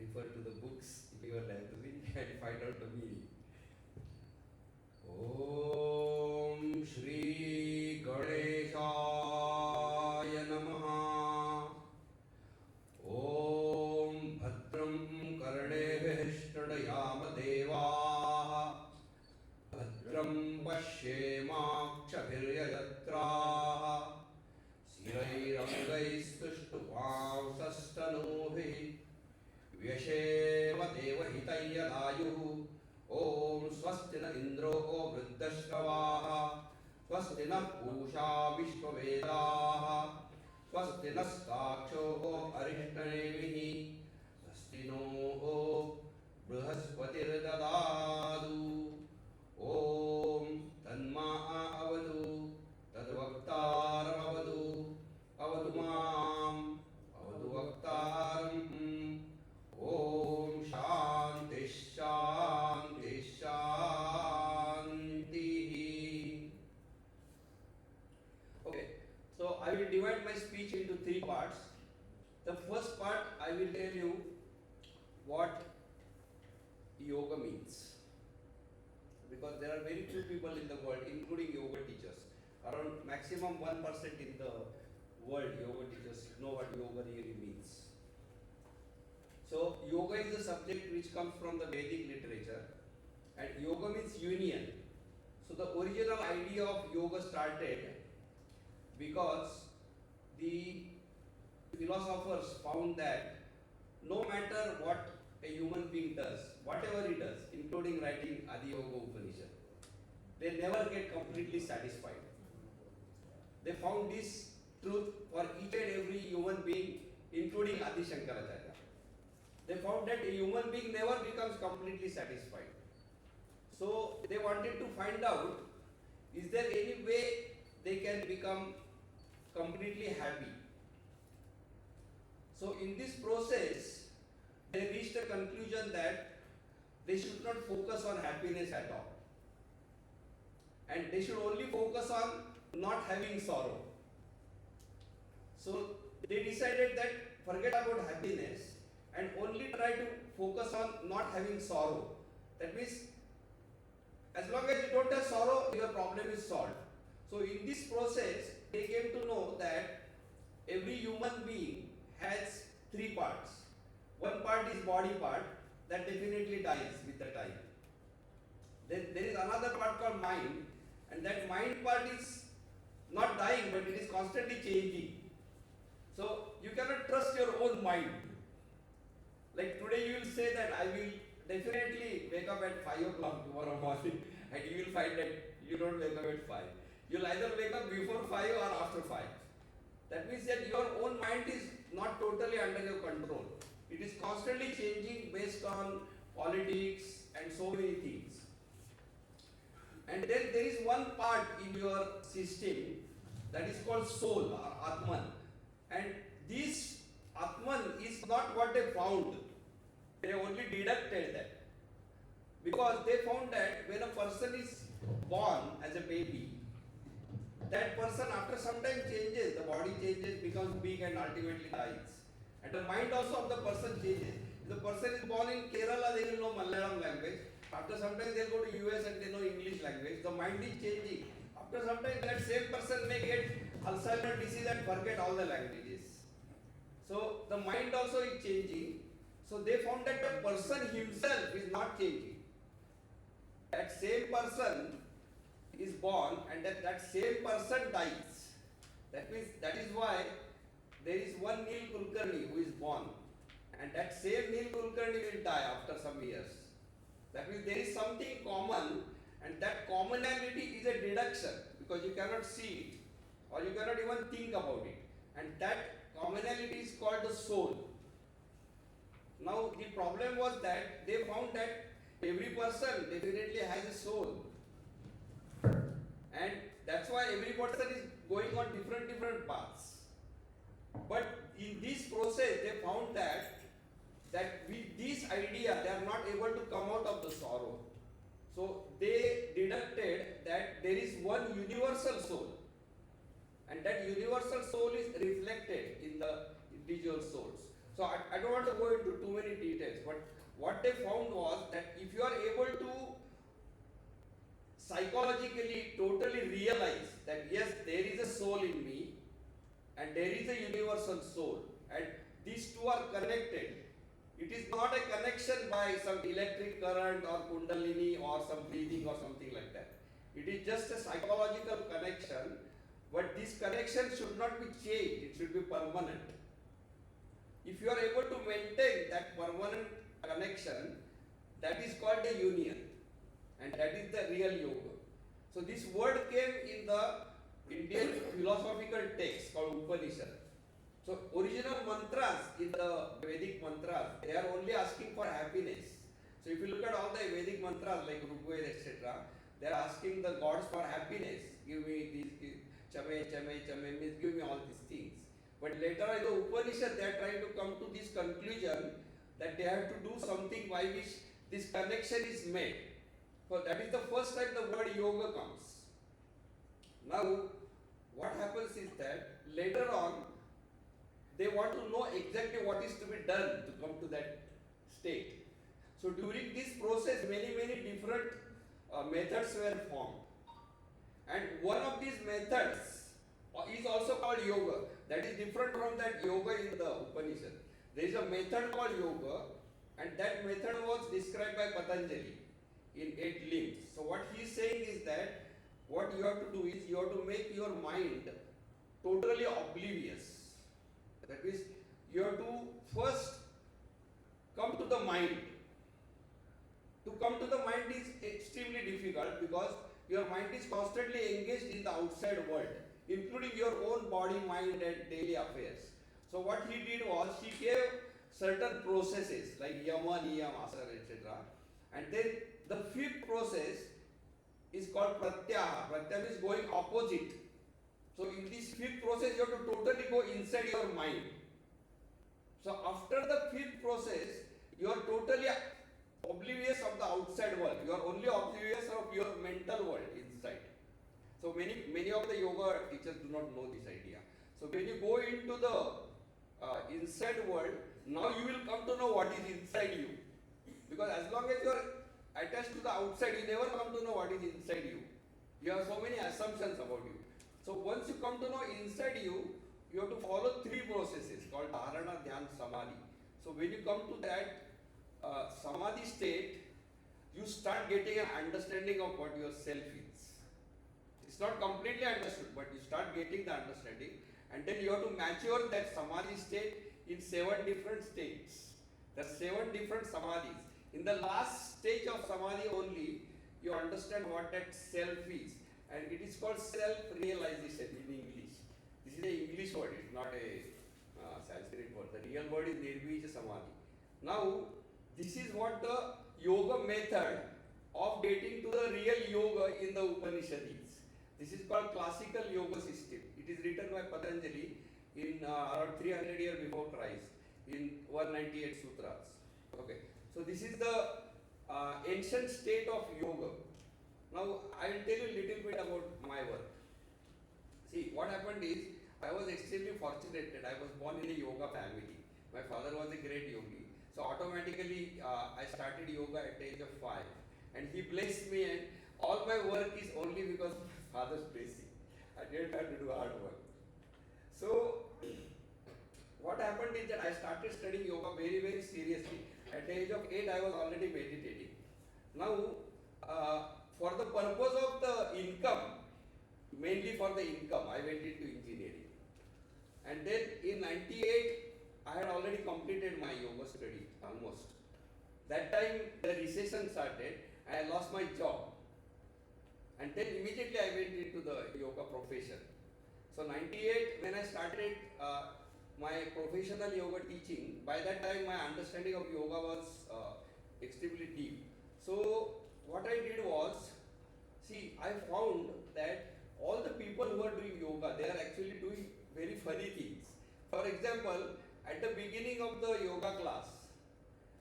refer to the books in your library and find out the meaning. Om Shri Ganeshaya Namaha. Om Bhadram Karnevih Shtadayama Devaha. Bhadram Pashyemakshabhiryajatraha. Sirairangaistustupamsastanohi. Vyasheva devahitayadayu. Om Swasti na Indro Vruddhashravaha. Swasti na Pusha Vishvavedaha. Swasti na Staksho Arishtanevihi. Swasti no Bruhaspatir Dadadu. Om Tanma Avadu. Tadvaktaram Avadu. Avadu Mam. Avadu Vaktaram. Om Shanti Shanti Shanti. Okay, so I will divide my speech into three parts. The first part I will tell you what yoga means, because there are very few people in the world, including yoga teachers. Around maximum 1% in the world yoga teachers know what yoga really means. So yoga is a subject which comes from the Vedic literature, and yoga means union. So the original idea of yoga started because the philosophers found that no matter what a human being does, whatever he does, including writing Adhiyoga Upanishad, they never get completely satisfied. They found this truth for each and every human being, including Adi Shankaracharya. They found that a human being never becomes completely satisfied. So they wanted to find out, is there any way they can become completely happy? So in this process, they reached a conclusion that they should not focus on happiness at all. And they should only focus on not having sorrow. So they decided that forget about happiness and only try to focus on not having sorrow. That means, as long as you don't have sorrow, your problem is solved. So in this process, they came to know that every human being has three parts. One part is body part, that definitely dies with the time. Then there is another part called mind, and that mind part is not dying, but it is constantly changing. So you cannot trust your own mind. Like today you will say that I will definitely wake up at 5 o'clock tomorrow morning, and you will find that you don't wake up at 5. You will either wake up before 5 or after 5. That means that your own mind is not totally under your control. It is constantly changing based on politics and so many things. And then there is one part in your system that is called soul or Atman. And this Atman is not what they found. They only deducted that. Because they found that when a person is born as a baby, that person after some time changes, the body changes, becomes big and ultimately dies. And the mind also of the person changes. If the person is born in Kerala, they will know Malayalam language. After some time they go to US and they know English language. The mind is changing. After some time that same person may get Alzheimer's disease and forget all the languages. So the mind also is changing. So they found that the person himself is not changing. That same person is born and that same person dies. That means that is why there is one Neil Kulkarni who is born, and that same Neil Kulkarni will die after some years. That means there is something common, and that commonality is a deduction because you cannot see it or you cannot even think about it. And that commonality is called the soul. Now the problem was that they found that every person definitely has a soul. And that's why every person is going on different paths. But in this process, they found that with this idea, they are not able to come out of the sorrow. So they deducted that there is one universal soul. And that universal soul is reflected in the individual souls. So So I don't want to go into too many details, but what they found was that if you are able to psychologically totally realize that yes, there is a soul in me and there is a universal soul and these two are connected. It is not a connection by some electric current or kundalini or some breathing or something like that. It is just a psychological connection, but this connection should not be changed, it should be permanent. If you are able to maintain that permanent connection, that is called a union, and that is the real yoga. So this word came in the Indian philosophical text called Upanishad. So original mantras in the Vedic mantras, they are only asking for happiness. So if you look at all the Vedic mantras like Rigveda, etc., they are asking the gods for happiness. Give me this, chame, chame, chame, means give me all these things. But later in the Upanishad, they are trying to come to this conclusion that they have to do something by which this connection is made. So that is the first time the word yoga comes. Now, what happens is that later on, they want to know exactly what is to be done to come to that state. So during this process, many different methods were formed. And one of these methods is also called yoga. That is different from that yoga in the Upanishad. There is a method called yoga, and that method was described by Patanjali in 8 limbs. So what he is saying is that what you have to do is you have to make your mind totally oblivious. That means you have to first come to the mind. To come to the mind is extremely difficult because your mind is constantly engaged in the outside world, including your own body, mind and daily affairs. So what he did was he gave certain processes like yama, niyam, asana, etc. And then the fifth process is called pratyaha. Pratyaha is going opposite. So in this fifth process you have to totally go inside your mind. So after the fifth process you are totally oblivious of the outside world. You are only oblivious of your mental world inside. So many of the yoga teachers do not know this idea. So when you go into the inside world, now you will come to know what is inside you. Because as long as you are attached to the outside, you never come to know what is inside you. You have so many assumptions about you. So once you come to know inside you, you have to follow 3 processes called dharana, dhyan, samadhi. So when you come to that samadhi state, you start getting an understanding of what your self is. It's not completely understood, but you start getting the understanding, and then you have to mature that samadhi state in 7 different states. There are 7 different samadhis. In the last stage of samadhi only, you understand what that self is, and it is called self-realization in English. This is an English word, it's not a Sanskrit word. The real word is Nirbija Samadhi. Now, this is what the yoga method of getting to the real yoga in the Upanishad is. This is called classical yoga system. It is written by Patanjali in around 300 years before Christ in 198 sutras. Okay, so this is the ancient state of yoga. Now I will tell you a little bit about my work. See, what happened is I was extremely fortunate that I was born in a yoga family. My father was a great yogi. So automatically I started yoga at the age of 5, and he blessed me, and all my work is only because of my father's blessing. I didn't have to do hard work. So what happened is that I started studying yoga very seriously. At the age of 8 I was already meditating. Now for the purpose of the income, mainly for the income, I went into engineering. And then in 98 I had already completed my yoga study almost. That time the recession started and I lost my job. And then immediately I went into the yoga profession. So 98 when I started my professional yoga teaching, by that time my understanding of yoga was extremely deep. So what I did was, see, I found that all the people who are doing yoga, they are actually doing very funny things. For example, at the beginning of the yoga class,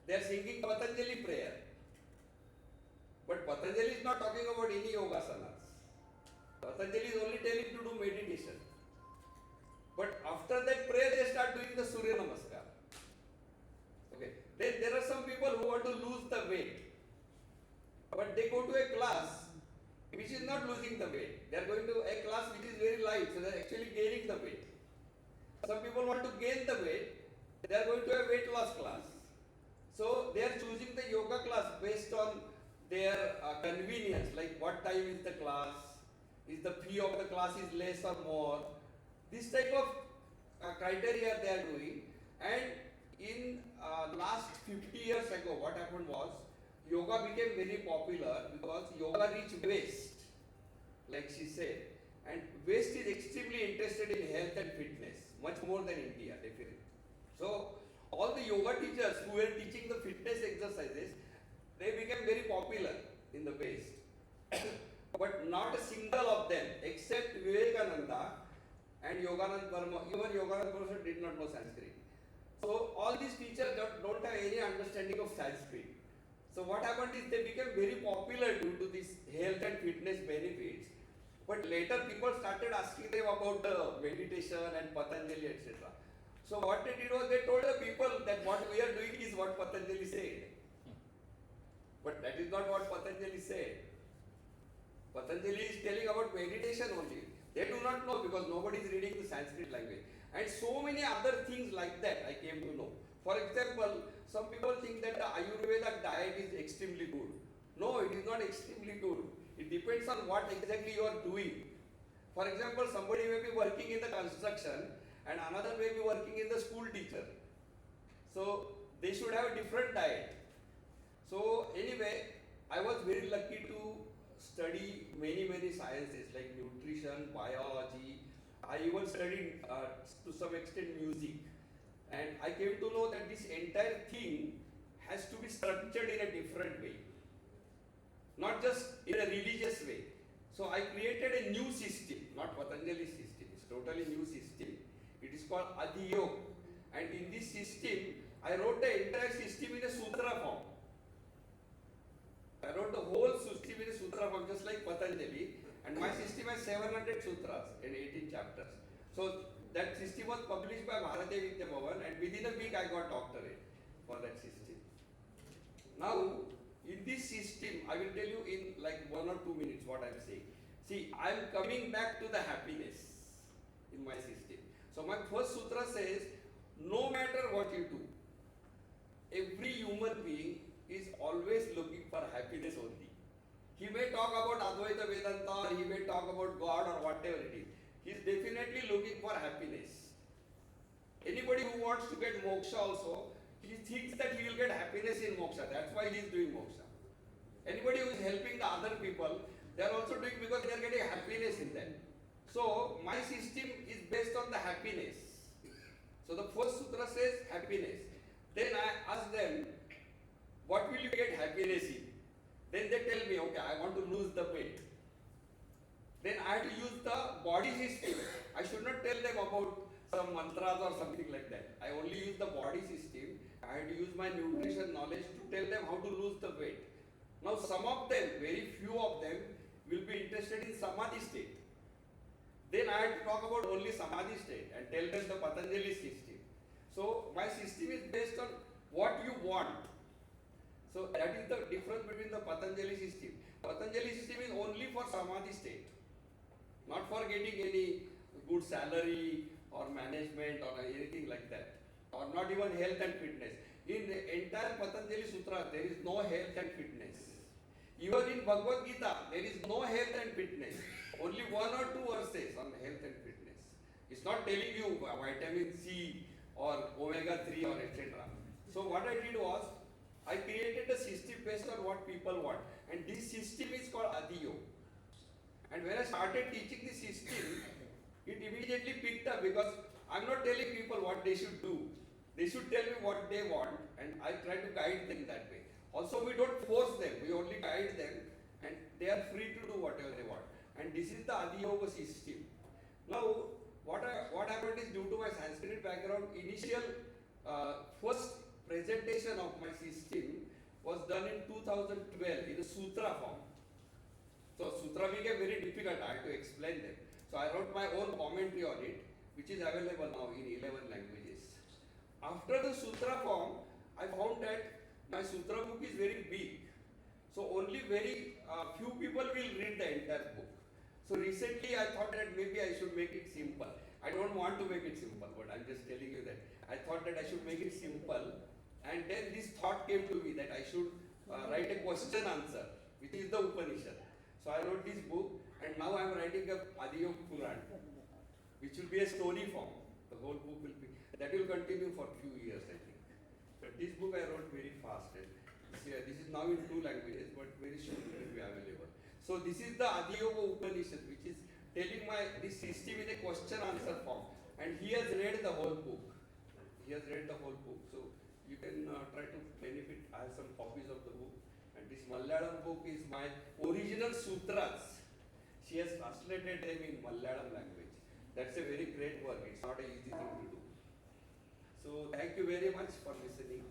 they are singing Patanjali prayer. But Patanjali is not talking about any yoga asanas. Patanjali is only telling to do meditation. But after that prayer, they start doing the Surya Namaskar. Then there are some people who want to lose the weight, but they go to a class which is not losing the weight. They are going to a class which is very light, so they are actually gaining the weight. Some people want to gain the weight, they are going to a weight loss class. So they are choosing the yoga class based on their convenience, like what time is the class, is the fee of the class is less or more. This type of criteria they are doing. And in last 50 years ago, what happened was, yoga became very popular because yoga reached West, like she said. And West is extremely interested in health and fitness, much more than India, definitely. So all the yoga teachers who were teaching the fitness exercises, they became very popular in the West. But not a single of them, except Vivekananda and Yoganand Burma, even Yoganand Burma did not know Sanskrit. So all these teachers don't have any understanding of Sanskrit. So what happened is they became very popular due to this health and fitness benefits. But later people started asking them about the meditation and Patanjali, etc. So what they did was they told the people that what we are doing is what Patanjali said. But that is not what Patanjali said. Patanjali is telling about meditation only. They do not know because nobody is reading the Sanskrit language. And so many other things like that I came to know. For example, some people think that the Ayurveda diet is extremely good. No, it is not extremely good. It depends on what exactly you are doing. For example, somebody may be working in the construction and another may be working in the school teacher. So they should have a different diet. So anyway, I was very lucky to study many sciences like nutrition, biology. I even studied to some extent music. And I came to know that this entire thing has to be structured in a different way. Not just in a religious way. So I created a new system, not Patanjali system. It's totally new system. It is called Adhiyoga. And in this system, I wrote the entire system in a sutra form. I wrote the whole system in a sutra form, just like Patanjali. And my system has 700 sutras and 18 chapters. So that system was published by Bharatiya Vidya Bhavan, and within a week I got doctorate for that system. Now, in this system, I will tell you in like 1 or 2 minutes what I am saying. See, I am coming back to the happiness in my system. So my first sutra says, no matter what you do, every human being is always looking for happiness only. He may talk about Advaita Vedanta, or he may talk about God or whatever it is. He is definitely looking for happiness. Anybody who wants to get moksha also, he thinks that he will get happiness in moksha. That's why he is doing moksha. Anybody who is helping the other people, they are also doing because they are getting happiness in that. So my system is based on the happiness. So the first sutra says happiness. Then I ask them, what will you get happiness in? Then they tell me, okay, I want to lose the weight. Then I have to use the body system. I should not tell them about some mantras or something like that. I only use the body system. I have to use my nutrition knowledge to tell them how to lose the weight. Now some of them, very few of them, will be interested in samadhi state. Then I have to talk about only samadhi state and tell them the Patanjali system. So my system is based on what you want. So that is the difference between the Patanjali system. Patanjali system is only for samadhi state, not for getting any good salary or management or anything like that, or not even health and fitness. In the entire Patanjali Sutra, there is no health and fitness. Even in Bhagavad Gita, there is no health and fitness. Only 1 or 2 verses on health and fitness. It's not telling you vitamin C or omega 3 or etc. So what I did was, I created a system based on what people want. And this system is called Adhiyoga. And when I started teaching the system, it immediately picked up because I'm not telling people what they should do. They should tell me what they want and I try to guide them that way. Also, we don't force them, we only guide them and they are free to do whatever they want. And this is the Adhiyoga system. Now, what happened is, due to my Sanskrit background, initial first presentation of my system was done in 2012 in a sutra form. So sutra became very difficult, I had to explain them. So I wrote my own commentary on it, which is available now in 11 languages. After the sutra form, I found that book is very big. So only very few people will read the entire book. So recently I thought that maybe I should make it simple. I don't want to make it simple, but I'm just telling you that I thought that I should make it simple. And then this thought came to me that I should write a question answer, which is the Upanishad. So I wrote this book, and now I am writing a Adhiyoga Puran, which will be a story form. The whole book will be, that will continue for a few years, I think. But this book I wrote very fast. And this is now in 2 languages, but very soon it will be available. So this is the Adhiyoga Upanishad, which is telling this system in a question answer form. And he has read the whole book. He has read the whole book. So you can try to benefit. I have some copies of the book. And this Malayalam book is my original sutras. She has translated them in Malayalam language. That's a very great work. It's not an easy thing to do. So thank you very much for listening.